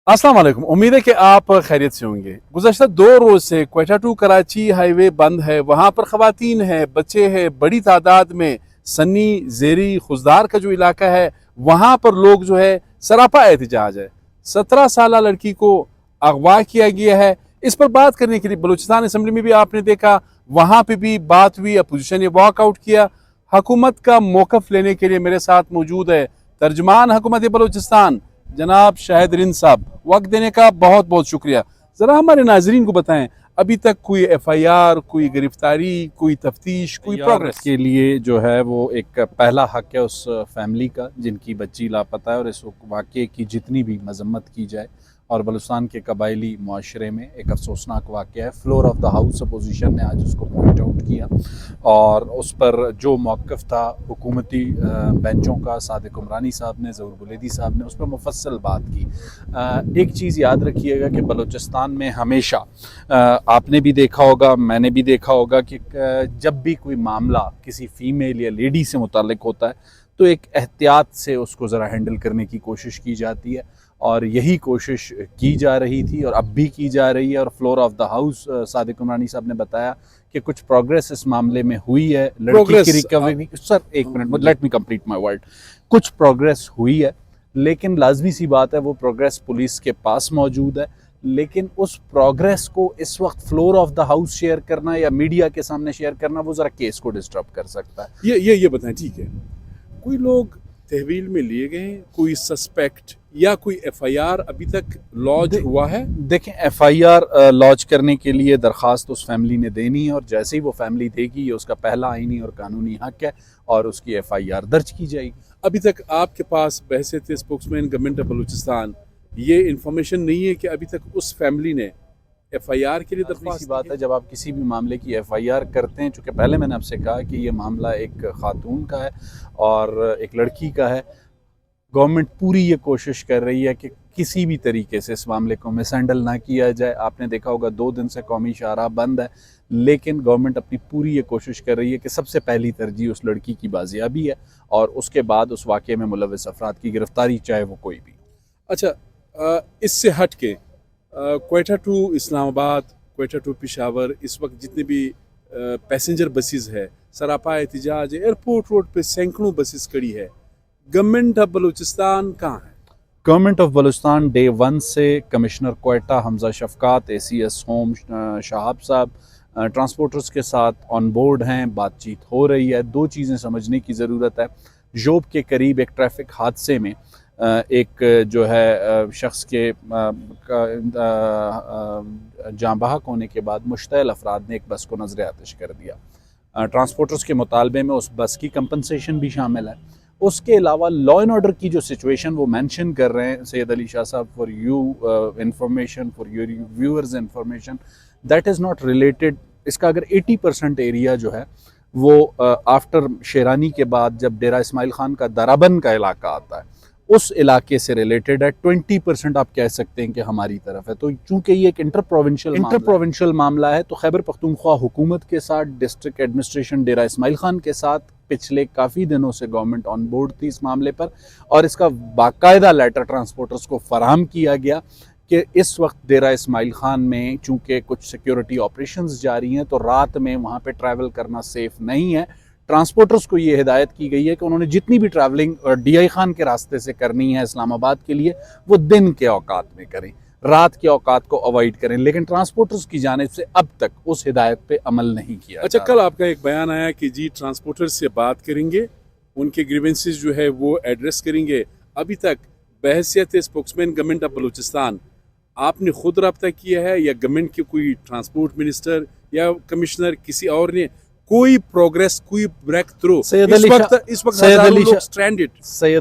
अस्सलाम वालेकुम। उम्मीद है कि आप खैरियत से होंगे। गुज़श्ता 2 रोज़ से क्वेटा टू कराची हाईवे बंद है। वहाँ पर ख़वातीन हैं, बच्चे हैं, बड़ी तादाद में सन्नी, ज़ेरी, खुजदार का जो इलाका है वहाँ पर लोग जो है सरापा एहतजाज है। 17 साला लड़की को अगवा किया गया है। इस पर बात करने के लिए बलूचिस्तान असम्बली में भी आपने देखा, वहाँ पर भी बात हुई, अपोजिशन ने वॉकआउट किया। हुकूमत का मौक़िफ़ लेने के लिए मेरे साथ मौजूद है तर्जमान हुकूमत बलूचिस्तान जनाब शाहिद रिंद साहब। वक्त देने का बहुत बहुत शुक्रिया। ज़रा हमारे नाजरीन को बताएं, अभी तक कोई FIR, कोई गिरफ्तारी, कोई तफ्तीश, कोई प्रोग्रेस? के लिए जो है वो एक पहला हक है उस फैमिली का जिनकी बच्ची लापता है, और इस वाक़े की जितनी भी मजम्मत की जाए, और बलूचिस्तान के कबायली माशरे में एक अफसोसनाक वाक़या है। Floor of the house opposition ने आज उसको पॉइंट आउट किया, और उस पर जो मौक़िफ़ था हुकूमती बेंचों का, सादिक उमरानी साहब ने, ज़हूर बुलेदी साहब ने, उस पर मुफस्सल बात की। एक चीज़ याद रखिएगा कि बलूचिस्तान में हमेशा आपने भी देखा होगा, मैंने भी देखा होगा कि जब भी कोई मामला किसी फ़ीमेल या लेडी से मुताल्लिक होता है तो एक एहतियात से उसको ज़रा हैंडल करने की कोशिश की जाती है, और यही कोशिश की जा रही थी और अब भी की जा रही है। और floor of the house Sadiq Umrani sahab ने बताया कि कुछ प्रोग्रेस इस मामले में हुई है। लड़की की रिकवरी, सर एक minute, let me complete my word. कुछ प्रोग्रेस हुई है, लेकिन लाजमी सी बात है वो प्रोग्रेस पुलिस के पास मौजूद है। लेकिन उस प्रोग्रेस को इस वक्त floor of the house share करना या मीडिया के सामने शेयर करना, वो ज़रा केस को डिस्टर्ब कर सकता है। ये बताएं, ठीक है, कोई लोग तहवील में लिए गए, कोई सस्पेक्ट या कोई FIR अभी तक लॉन्च हुआ है? देखें, FIR लॉन्च करने के लिए दरख्वास्त उस फैमिली ने देनी है, और जैसे ही वो फैमिली देगी, ये उसका पहला आईनी और कानूनी हक है, और उसकी FIR दर्ज की जाएगी। अभी तक आपके पास बहैसियत स्पोक्समैन गवर्नमेंट ऑफ बलूचिस्तान ये इंफॉर्मेशन नहीं है कि अभी तक उस फैमिली ने FIR के लिए दरख्वास्त? बात है, जब आप किसी भी मामले की FIR करते हैं, चूँकि पहले मैंने आपसे कहा कि ये मामला एक खातून का है और एक लड़की का है, गवर्नमेंट पूरी ये कोशिश कर रही है कि किसी भी तरीके से इस मामले को मिसहैंडल ना किया जाए। आपने देखा होगा 2 दिन से कौमी शाहराह बंद है, लेकिन गवर्नमेंट अपनी पूरी ये कोशिश कर रही है कि सबसे पहली तरजीह उस लड़की की बाजियाबी है, और उसके बाद उस वाक़े में मुलव्विस अफराद की गिरफ्तारी, चाहे वो कोई भी। अच्छा, इससे हट के क्वेटा टू इस्लामाबाद, क्वेटा टू पेशावर, इस वक्त जितने भी पैसेंजर बसेस है, सरापा एहतजाज, एयरपोर्ट रोड पे सैकड़ों बसेस खड़ी है। गवर्नमेंट ऑफ बलूचिस्तान कहाँ है? गवर्नमेंट ऑफ बलूचिस्तान डे 1 से commissioner Quetta Hamza Shafqat, ACS home Shahab साहब ट्रांसपोर्टर्स के साथ ऑन बोर्ड हैं, बातचीत हो रही है। 2 चीज़ें समझने की ज़रूरत है। जोब के करीब एक ट्रैफिक हादसे में एक जो है शख्स के जाँ बहक होने के बाद मुश्तइल अफराद ने एक बस को नजर आतिश कर दिया। ट्रांसपोर्टर्स के मुतालबे में उस बस की कंपनसेशन भी शामिल है। उसके अलावा लॉ एंड ऑर्डर की जो सिचुएशन वो मेंशन कर रहे हैं सैयद अली शाह साहब, for you information, for your viewers information, that is not related. इसका अगर 80% एरिया जो है वो आफ्टर शेरानी के बाद जब डेरा इस्माइल खान का दराबंद का इलाका आता है, उस इलाके से रिलेटेड है। 20% आप कह सकते हैं कि हमारी तरफ है। तो चूंकि ये एक इंटर प्रोविंशियल मामला है, तो खैबर पख्तूनख्वा हुकूमत के साथ, डिस्ट्रिक्ट एडमिनिस्ट्रेशन डेरा इस्माइल खान के साथ पिछले काफ़ी दिनों से गवर्नमेंट ऑन बोर्ड थी इस मामले पर, और इसका बाकायदा लेटर ट्रांसपोर्टर्स को फराहम किया गया कि इस वक्त डेरा इस्माइल खान में चूँकि कुछ सिक्योरिटी ऑपरेशंस जारी हैं, तो रात में वहाँ पे ट्रैवल करना सेफ़ नहीं है। ट्रांसपोर्टर्स को ये हिदायत की गई है कि उन्होंने जितनी भी ट्रैवलिंग DI खान के रास्ते से करनी है इस्लामाबाद के लिए, वो दिन के औकात में करें, रात के औकात को अवॉइड करें। लेकिन ट्रांसपोर्टर्स की जानिब से अब तक उस हिदायत पे अमल नहीं किया। अच्छा, कल आपका एक बयान आया कि जी ट्रांसपोर्टर्स से बात करेंगे, उनके ग्रीवेंसेस जो है वो एड्रेस करेंगे। अभी तक बहैसियत स्पोक्समैन गवर्नमेंट ऑफ बलूचिस्तान आपने खुद रब्ता किया है, या गवर्नमेंट के कोई ट्रांसपोर्ट मिनिस्टर या कमिश्नर किसी और ने कोई प्रोग्रेस, कोई breakthrough? Syed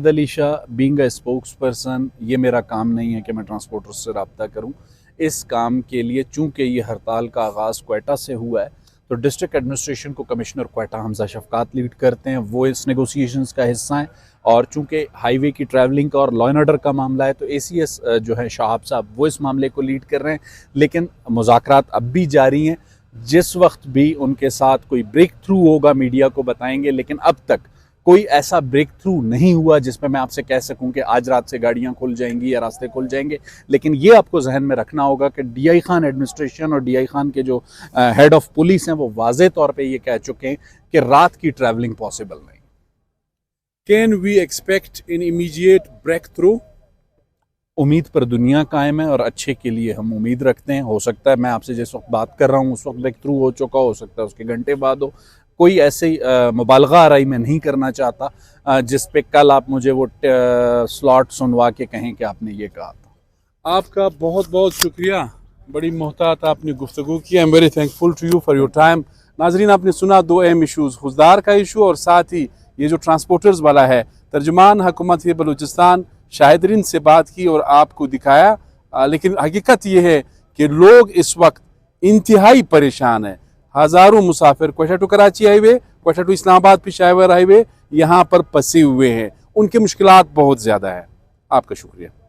Ali Shah being a spokesperson, ये मेरा काम नहीं है कि मैं ट्रांसपोर्टर्स से रब्ता करूं। इस काम के लिए चूंकि ये हड़ताल का आगाज़ क्वेटा से हुआ है, तो डिस्ट्रिक्ट एडमिनिस्ट्रेशन को कमिश्नर क्वेटा हमजा शफकात लीड करते हैं, वो इस नेगोशिएशंस का हिस्सा हैं। और चूंकि हाईवे की ट्रैवलिंग का और लॉ एंड ऑर्डर का मामला है, तो ACS जो है शाहब साहब, वो इस मामले को लीड कर रहे हैं। लेकिन मुज़ाकरात अब भी जारी हैं। जिस वक्त भी उनके साथ कोई ब्रेक थ्रू होगा मीडिया को बताएंगे, लेकिन अब तक कोई ऐसा ब्रेक थ्रू नहीं हुआ जिसमें मैं आपसे कह सकूं कि आज रात से गाड़ियां खुल जाएंगी या रास्ते खुल जाएंगे। लेकिन ये आपको जहन में रखना होगा कि DI खान एडमिनिस्ट्रेशन और DI खान के जो हेड ऑफ पुलिस हैं वो वाज़े तौर पे ये कह चुके हैं कि रात की ट्रैवलिंग पॉसिबल नहीं। Can we expect an immediate breakthrough? उम्मीद पर दुनिया कायम है और अच्छे के लिए हम उम्मीद रखते हैं। हो सकता है मैं आपसे जिस वक्त बात कर रहा हूँ उस वक्त ब्रेक थ्रू हो चुका हो सकता है उसके घंटे बाद हो। कोई ऐसे मुबालगा आराई मैं नहीं करना चाहता जिस पे कल आप मुझे वो स्लॉट सुनवा के कहें कि आपने ये कहा था। आपका बहुत बहुत शुक्रिया, बड़ी मोहतात आपने गुफ्तगू की। I am very thankful to you for your time. नाजरीन, आपने सुना दो अहम इशूज़, खुजदार का इशू और साथ ही ये जो ट्रांसपोर्टर्स वाला है। तर्जुमान हुकूमत बलूचिस्तान शाहिदरीन से बात की और आपको दिखाया, लेकिन हकीकत ये है कि लोग इस वक्त इंतहाई परेशान हैं। हज़ारों मुसाफिर Quetta to Karachi highway, Quetta to Islamabad Peshawar highway यहाँ पर फंसे हुए हैं। उनकी मुश्किलात बहुत ज़्यादा है। आपका शुक्रिया।